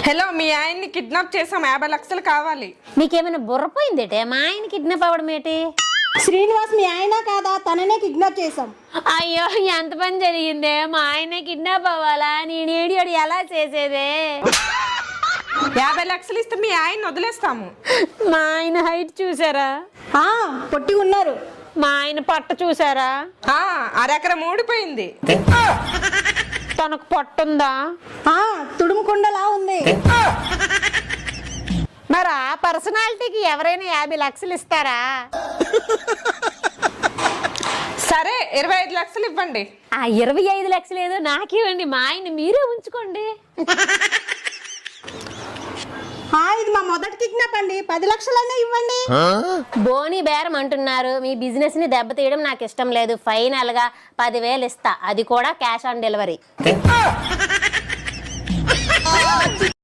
Hello, మీ ఆయన్ని kidnap చేసాం, 50 లక్షలు కావాలి. నీకేమైనా బుర్రపోయిందేటే? మా ఆయన కిడ్నాప్ అవ్వడం ఏంటి? శ్రీనివాస్ మీ ఆయన కాదా? తననే కిడ్నాప్ చేసాం. అయ్యో, ఎంత పని జరిగిందే! మా ఆయన కిడ్నాప్ అవ్వాలా? నేను ఏడియోడు ఎలా చేసేదే? 50 లక్షలు ఇస్తే మీ ఆయన్ని వదిలేస్తాము. మా ఆయన హైట్ చూసారా? పొట్టి ఉన్నారు. మా ఆయన పట్ట చూసారా? అరెకరం ఊడిపోయింది. తనకు పట్టుందా? తుడుముకుండలా ఉంది. మరి ఆ పర్సనాలిటీకి ఎవరైనా 50 లక్షలు ఇస్తారా? సరే, 25 లక్షలు ఇవ్వండి. ఆ 25 లక్షలు ఏదో నాకివ్వండి, మా ఆయన మీరే ఉంచుకోండి. ఇది మా మొదటి కిడ్నాప్ అండి, 10 లక్షలైనా ఇవ్వండి. బోని బేరం అంటున్నారు. మీ బిజినెస్ ని దెబ్బతీయడం నాకు ఇష్టం లేదు. ఫైనల్ గా 10,000 ఇస్తా, అది కూడా క్యాష్ ఆన్ డెలివరీ.